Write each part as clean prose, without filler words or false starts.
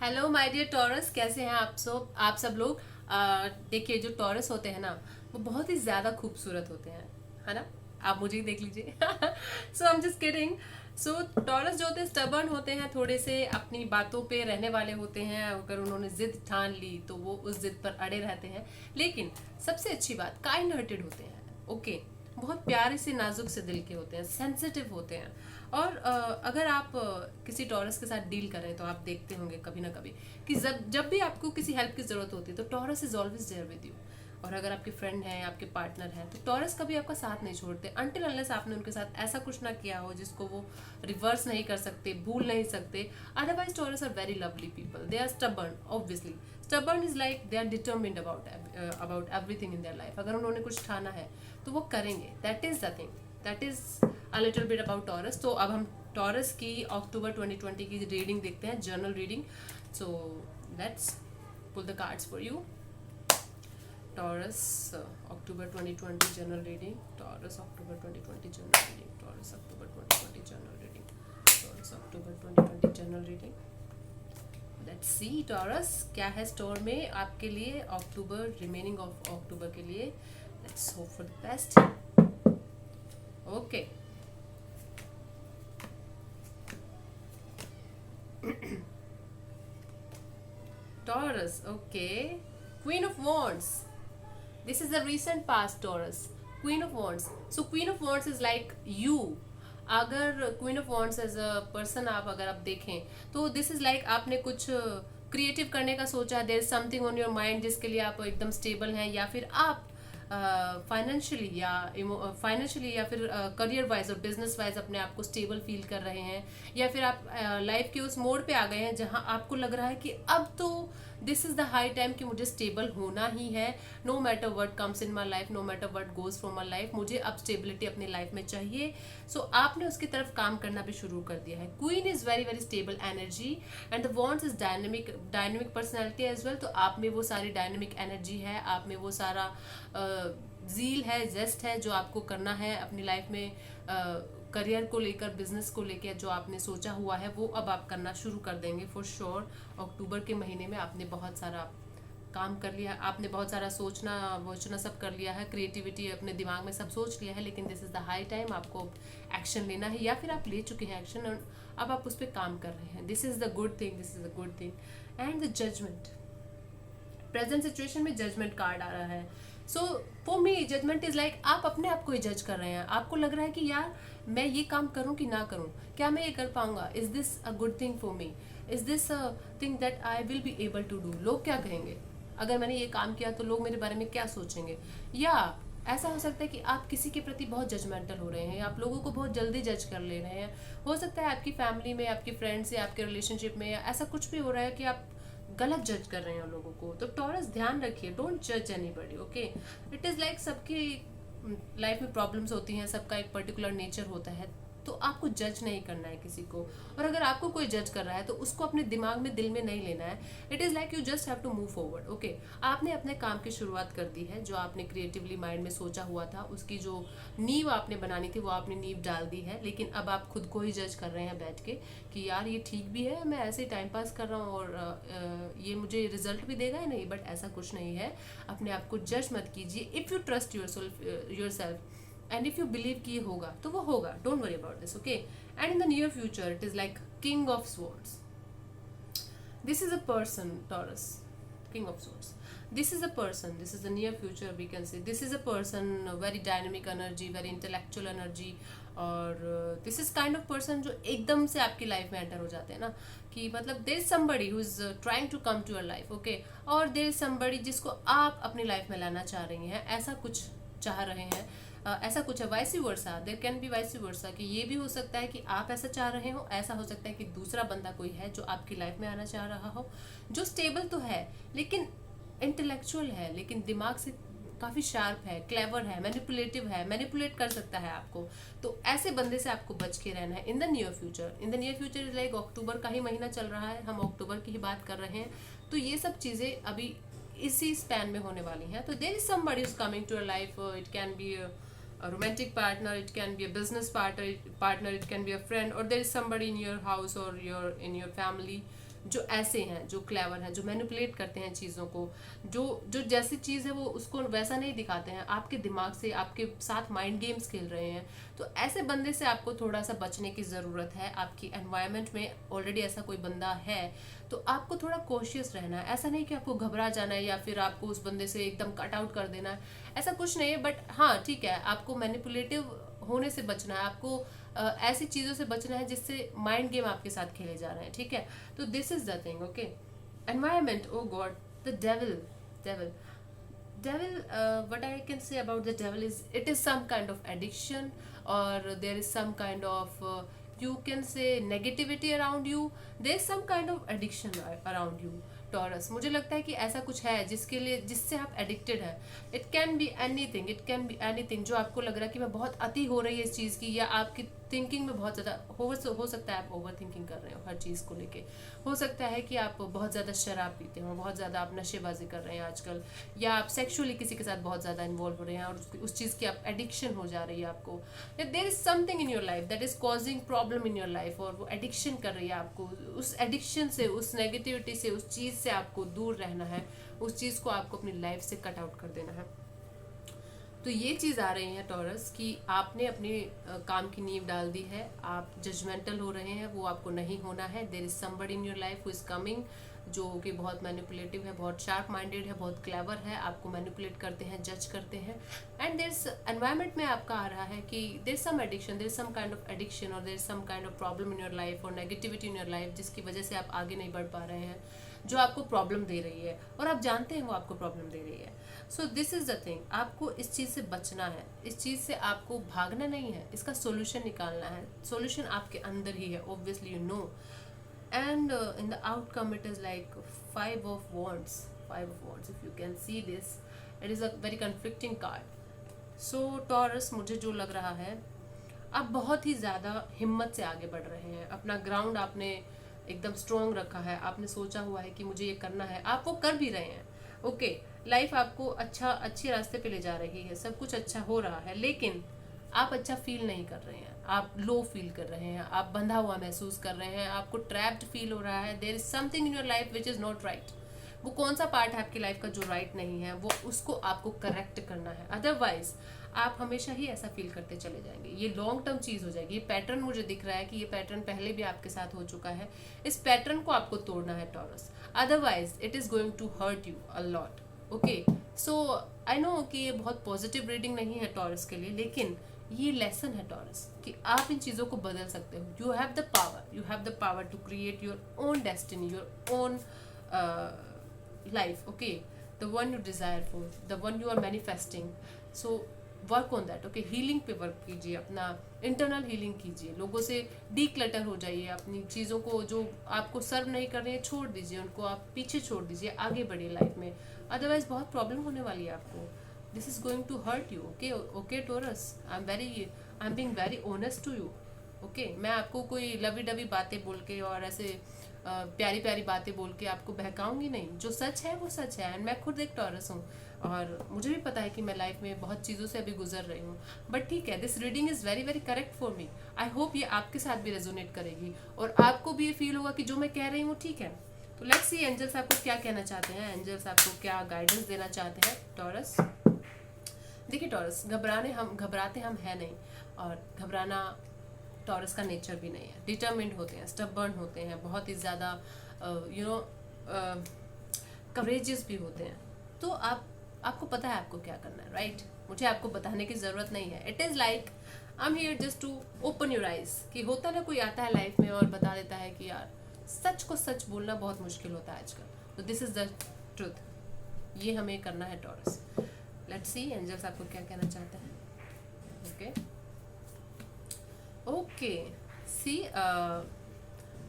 Hello my dear taurus, कैसे हैं आप सब लोग। देखिए, जो टॉरस होते हैं ना, वो बहुत ही ज़्यादा खूबसूरत होते हैं, है ना। आप मुझे ही देख लीजिए। So I am just kidding. So Taurus जो होते हैं स्टबर्न होते हैं, थोड़े से अपनी बातों पे रहने वाले होते हैं। अगर उन्होंने जिद ठान ली तो वो उस जिद पर अड़े रहते हैं। लेकिन सबसे अच्छी बात, काइंड हार्टेड होते हैं। ओके, बहुत प्यारे से नाजुक से दिल के होते हैं, सेंसिटिव होते हैं। और अगर आप किसी टॉरस के साथ डील कर रहे हैं तो आप देखते होंगे कभी ना कभी कि जब जब भी आपको किसी हेल्प की ज़रूरत होती है तो Taurus is always there with you. और अगर आपके फ्रेंड हैं, आपके पार्टनर हैं, तो टॉरस कभी आपका साथ नहीं छोड़ते अनटिल अनलेस आपने उनके साथ ऐसा कुछ ना किया हो जिसको वो रिवर्स नहीं कर सकते, भूल नहीं सकते। Otherwise Taurus are very lovely people, they are stubborn obviously. Stubborn is like they are determined about everything in their life. अगर उन्होंने कुछ ठाना है तो वो करेंगे। That is the thing, that is a little bit about Taurus. तो अब हम टॉरस की अक्टूबर 2020 की रीडिंग देखते हैं, journal reading. So let's pull the cards for you. Taurus October 2020 general reading, Taurus October 2020 general reading, Taurus October 2020 general reading, Taurus October 2020 general reading. Let's see Taurus क्या है store में आपके लिए अक्टूबर, remaining of October के लिए। Let's hope for the best. Okay, Taurus, okay. Queen of Wands. This is the recent past, Taurus. Queen of Wands. So Queen of Wands is like you. अगर queen of wands as a person आप अगर आप देखें तो this is like आपने कुछ creative करने का सोचा, there is something on your mind जिसके लिए आप एकदम स्टेबल हैं, या फिर आप फाइनेंशियली या फिर करियर वाइज और बिजनेस वाइज अपने आप को स्टेबल फील कर रहे हैं, या फिर आप लाइफ के उस मोड़ पे आ गए हैं जहां आपको लग रहा है कि अब तो this is the high time कि मुझे स्टेबल होना ही है। No matter what comes in my life, no matter what goes from my life, मुझे अब स्टेबिलिटी अपनी लाइफ में चाहिए। सो आपने उसकी तरफ काम करना भी शुरू कर दिया है। Queen is very very stable energy and the wants is dynamic personality as well. तो आप में वो सारी डायनेमिक एनर्जी है, आप में वो सारा जील है, जेस्ट है जो आपको करना है अपनी लाइफ में। करियर को लेकर, बिजनेस को लेकर जो आपने सोचा हुआ है वो अब आप करना शुरू कर देंगे फॉर श्योर। अक्टूबर के महीने में आपने बहुत सारा काम कर लिया, आपने बहुत सारा सोचना वोचना सब कर लिया है, क्रिएटिविटी अपने दिमाग में सब सोच लिया है। लेकिन this is the high time आपको एक्शन लेना है, या फिर आप ले चुके हैं एक्शन और अब आप उस पर काम कर रहे हैं। This is the good thing, this is the good thing. And the judgement, present situation में जजमेंट कार्ड आ रहा है। So for me judgement is like आप अपने आप को ही जज कर रहे हैं। आपको लग रहा है कि यार मैं ये काम करूं कि ना करूं, क्या मैं ये कर पाऊंगा, is this a good thing for me, is this a thing that I will be able to do. लोग क्या कहेंगे अगर मैंने ये काम किया, तो लोग मेरे बारे में क्या सोचेंगे। या ऐसा हो सकता है कि आप किसी के प्रति बहुत जजमेंटल हो रहे हैं, आप लोगों को बहुत जल्दी जज कर ले रहे हैं। हो सकता है आपकी फैमिली में, आपकी फ्रेंड्स से, आपके रिलेशनशिप में ऐसा कुछ भी हो रहा है कि आप गलत जज कर रहे हैं लोगों को। तो टॉरस ध्यान रखिए, डोंट जज anybody, okay. It is like सबकी लाइफ में प्रॉब्लम्स होती हैं, सबका एक पर्टिकुलर नेचर होता है, तो आपको जज नहीं करना है किसी को। और अगर आपको कोई जज कर रहा है तो उसको अपने दिमाग में, दिल में नहीं लेना है। It is like you just have to move forward, okay. आपने अपने काम की शुरुआत कर दी है, जो आपने क्रिएटिवली माइंड में सोचा हुआ था, उसकी जो नींव आपने बनानी थी वो आपने नींव डाल दी है। लेकिन अब आप खुद को ही जज कर रहे हैं बैठ के कि यार ये ठीक भी है, मैं ऐसे ही टाइम पास कर रहा हूँ और ये मुझे रिजल्ट भी देगा या नहीं। बट ऐसा कुछ नहीं है, अपने आप को जज मत कीजिए। If you trust your self and if you believe कि ये होगा तो वो होगा, don't worry about this, okay. And in the near future it is like king of swords. This is a person, taurus, king of swords, this is a person, this is the near future, we can say this is a person, very dynamic energy, very intellectual energy। और this is kind of person जो एकदम से आपकी life में enter हो जाते हैं ना, कि मतलब there is somebody who is trying to come to your life, okay. और देर इज समबडी जिसको आप अपनी लाइफ में लाना चाह रही हैं, ऐसा कुछ चाह रहे हैं। ऐसा कुछ है, vice versa, there can be vice versa, कि ये भी हो सकता है कि आप ऐसा चाह रहे हो, ऐसा हो सकता है कि दूसरा बंदा कोई है जो आपकी लाइफ में आना चाह रहा हो, जो स्टेबल तो है लेकिन इंटेलेक्चुअल है, लेकिन दिमाग से काफ़ी शार्प है, क्लेवर है, मैनिपुलेटिव है, मैनिपुलेट कर सकता है आपको। तो ऐसे बंदे से आपको बच के रहना है in the near future. In the near future is like October का ही महीना चल रहा है, हम अक्टूबर की ही बात कर रहे हैं। तो ये सब चीज़ें अभी इसी स्पैन में होने वाली हैं। तो there is somebody is coming to your life, it can be a romantic partner, it can be a business partner, it can be a friend, or there is somebody in your house or in your family जो ऐसे हैं, जो clever हैं, जो manipulate करते हैं चीज़ों को, जो जो जैसी चीज़ है वो उसको वैसा नहीं दिखाते हैं, आपके दिमाग से आपके साथ माइंड गेम्स खेल रहे हैं, तो ऐसे बंदे से आपको थोड़ा सा बचने की ज़रूरत है। आपकी एनवायरनमेंट में ऑलरेडी ऐसा कोई बंदा है तो आपको थोड़ा कॉशियस रहना है। ऐसा नहीं कि आपको घबरा जाना है या फिर आपको उस बंदे से एकदम कट आउट कर देना है, ऐसा कुछ नहीं है। बट हाँ ठीक है, आपको मैनिपुलेटिव होने से बचना है, आपको ऐसी चीज़ों से बचना है जिससे माइंड गेम आपके साथ खेले जा रहे हैं, ठीक है। तो this is the thing, okay. Environment, oh God, the devil, devil devil, what I can say about the devil is it is some kind of addiction, or there is some kind of you can say negativity around you, there is some kind of addiction around you, taurus. मुझे लगता है कि ऐसा कुछ है जिसके लिए, जिससे आप एडिक्टेड हैं। It can be anything, it can be anything जो आपको लग रहा है कि मैं बहुत अति हो रही है इस चीज़ की, या आपकी थिंकिंग में बहुत ज़्यादा हो सकता है आप ओवर थिंकिंग कर रहे हो हर चीज़ को लेके। हो सकता है कि आप बहुत ज़्यादा शराब पीते हो, बहुत ज़्यादा आप नशेबाजी कर रहे हैं आजकल, या आप सेक्सुअली किसी के साथ बहुत ज़्यादा इन्वॉल्व हो रहे हैं और उस चीज़ की आप एडिक्शन हो जा रही है आपको, या there is something in your life that is causing problem in your life, और वो एडिक्शन कर रही है आपको। उस एडिक्शन से, उस नेगेटिविटी से, उस चीज़ से आपको दूर रहना है, उस चीज़ को आपको अपनी लाइफ से कट आउट कर देना है। तो ये चीज़ आ रही है टॉरस कि आपने अपने काम की नींव डाल दी है, आप जजमेंटल हो रहे हैं, वो आपको नहीं होना है। There is somebody in your life who is coming, जो कि बहुत मैनिपुलेटिव है, बहुत शार्प माइंडेड है, बहुत क्लेवर है, आपको मैनिपुलेट करते हैं, जज करते हैं। एंड देयर इज एनवायरनमेंट में आपका आ रहा है कि there some addiction, there some kind of addiction, और there some kind of problem in your life, और नेगेटिविटी इन योर लाइफ, जिसकी वजह से आप आगे नहीं बढ़ पा रहे हैं, जो आपको प्रॉब्लम दे रही है और आप जानते हैं वो आपको प्रॉब्लम दे रही है। So this is the thing, आपको इस चीज़ से बचना है, इस चीज़ से आपको भागना नहीं है, इसका सोल्यूशन निकालना है। सोल्यूशन आपके अंदर ही है, obviously you know. And in the outcome it is like 5 of wands, 5 of wands, if you can see this, it is a very conflicting card। So taurus, मुझे जो लग रहा है, आप बहुत ही ज़्यादा हिम्मत से आगे बढ़ रहे हैं, अपना ग्राउंड आपने एकदम स्ट्रॉन्ग रखा है, आपने सोचा हुआ है कि मुझे ये करना है, आप वो कर भी रहे हैं, ओके। लाइफ आपको अच्छे रास्ते पे ले जा रही है, सब कुछ अच्छा हो रहा है, लेकिन आप अच्छा फील नहीं कर रहे हैं, आप लो फील कर रहे हैं, आप बंधा हुआ महसूस कर रहे हैं, आपको ट्रैप्ड फील हो रहा है। There is something in your life which is not right. वो कौन सा पार्ट है आपकी लाइफ का जो राइट नहीं है, वो उसको आपको करेक्ट करना है, अदरवाइज आप हमेशा ही ऐसा फील करते चले जाएंगे। ये लॉन्ग टर्म चीज़ हो जाएगी। ये पैटर्न मुझे दिख रहा है कि ये पैटर्न पहले भी आपके साथ हो चुका है, इस पैटर्न को आपको तोड़ना है Taurus, otherwise it is going to hurt you a lot, okay. So I know कि ये बहुत पॉजिटिव रीडिंग नहीं है टॉरस के लिए, लेकिन ये लेसन है टॉरस कि आप इन चीज़ों को बदल सकते हो। You have the power, you have the power to create your own destiny, your own life, okay, the one you desire for, the one you are manifesting. So work on that, okay. Healing पे work कीजिए, अपना internal healing कीजिए, लोगों से declutter हो जाइए, अपनी चीज़ों को जो आपको सर्व नहीं कर रहे हैं छोड़ दीजिए, उनको आप पीछे छोड़ दीजिए, आगे बढ़िए लाइफ में, अदरवाइज बहुत प्रॉब्लम होने वाली है आपको। This is going to hurt you, okay, okay Taurus, I am being very honest to you, okay. मैं आपको कोई लवी डवी बातें बोल के और ऐसे प्यारी प्यारी बातें बोल के आपको बहकाऊंगी नहीं, जो सच है वो सच है। एंड मैं खुद एक टॉरस हूँ और मुझे भी पता है कि मैं लाइफ में बहुत चीज़ों से अभी गुजर रही हूँ, बट ठीक है, this reading is very very correct for me. I hope ये आपके साथ भी रेजोनेट करेगी और आपको भी ये फील होगा कि जो मैं कह रही हूँ ठीक है। तो लेट्स सी एंजल्स आपको क्या कहना चाहते हैं, एंजल्स आपको क्या गाइडेंस देना चाहते हैं टॉरस। देखिए टॉरस, घबराते हम है नहीं, और घबराना टॉरस का नेचर भी नहीं है। डिटरमिन्ड होते हैं, स्टबर्न होते हैं, बहुत ही ज़्यादा कवरेजियस भी होते हैं। तो आपको पता है आपको क्या करना है, राइट? मुझे आपको बताने की ज़रूरत नहीं है। It is like I am here just to open your eyes. कि होता ना, कोई आता है लाइफ में और बता देता है कि यार सच को सच बोलना बहुत मुश्किल होता है आजकल, तो दिस इज़ द ट्रुथ। ये हमें करना है टॉरस। लेट्स सी एंजल्स आपको क्या कहना चाहते हैं, okay. Okay, see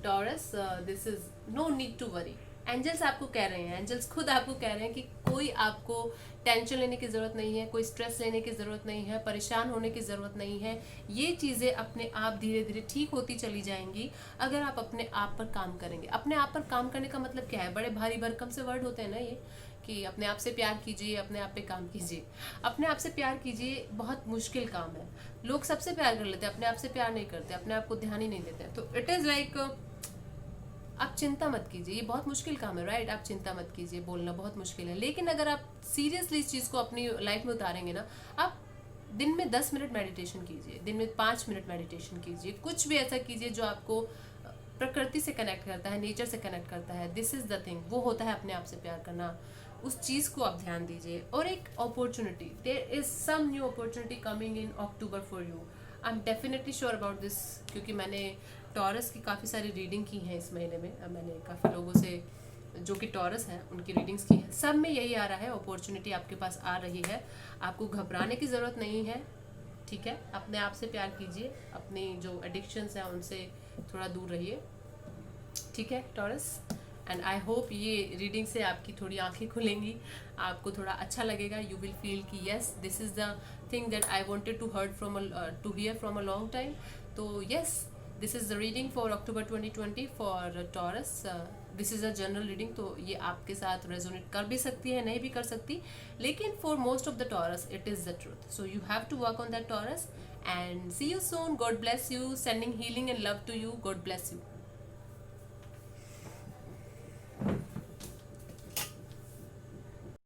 Taurus, this is no need to worry. Angels आपको कह रहे हैं, एंजल्स खुद आपको कह रहे हैं कि कोई आपको टेंशन लेने की ज़रूरत नहीं है, कोई स्ट्रेस लेने की ज़रूरत नहीं है, परेशान होने की ज़रूरत नहीं है। ये चीज़ें अपने आप धीरे धीरे ठीक होती चली जाएंगी अगर आप अपने आप पर काम करेंगे। अपने आप पर काम करने का मतलब क्या है? बड़े भारी भरकम से वर्ड होते हैं ना ये, कि अपने आप से प्यार कीजिए, अपने आप पे काम कीजिए। अपने आप से प्यार कीजिए बहुत मुश्किल काम है। लोग सबसे प्यार कर लेते हैं, अपने आप से प्यार नहीं करते, अपने आप को ध्यान ही नहीं देते हैं। तो इट इज़ लाइक आप चिंता मत कीजिए, ये बहुत मुश्किल काम है, राइट? आप चिंता मत कीजिए, बोलना बहुत मुश्किल है, लेकिन अगर आप सीरियसली इस चीज़ को अपनी लाइफ में उतारेंगे ना, आप दिन में 10 मिनट मेडिटेशन कीजिए, दिन में 5 मिनट मेडिटेशन कीजिए, कुछ भी ऐसा कीजिए जो आपको प्रकृति से कनेक्ट करता है, नेचर से कनेक्ट करता है। दिस इज़ द थिंग, वो होता है अपने आप से प्यार करना। उस चीज़ को आप ध्यान दीजिए। और एक opportunity, there is some new opportunity coming in October for you. I am definitely sure about this, क्योंकि मैंने टॉरस की काफ़ी सारी रीडिंग की है इस महीने में। मैंने काफ़ी लोगों से जो कि टॉरस हैं उनकी रीडिंग्स की है, सब में यही आ रहा है, अपॉर्चुनिटी आपके पास आ रही है। आपको घबराने की ज़रूरत नहीं है, ठीक है? अपने आप से प्यार कीजिए, अपनी जो एडिक्शंस हैं उनसे थोड़ा दूर रहिए, ठीक है टॉरस? एंड आई होप ये रीडिंग से आपकी थोड़ी आंखें खुलेंगी, आपको थोड़ा अच्छा लगेगा। यू विल फील कि yes, this is the thing that I wanted to hear from a long time. तो yes, this is the reading for October 2020 for Taurus. This is a general reading, तो ये आपके साथ resonate कर भी सकती है, नहीं भी कर सकती, लेकिन for most of the Taurus it is the truth. So you have to work on that Taurus, and see you soon. God bless you. Sending healing and love to you. God bless you.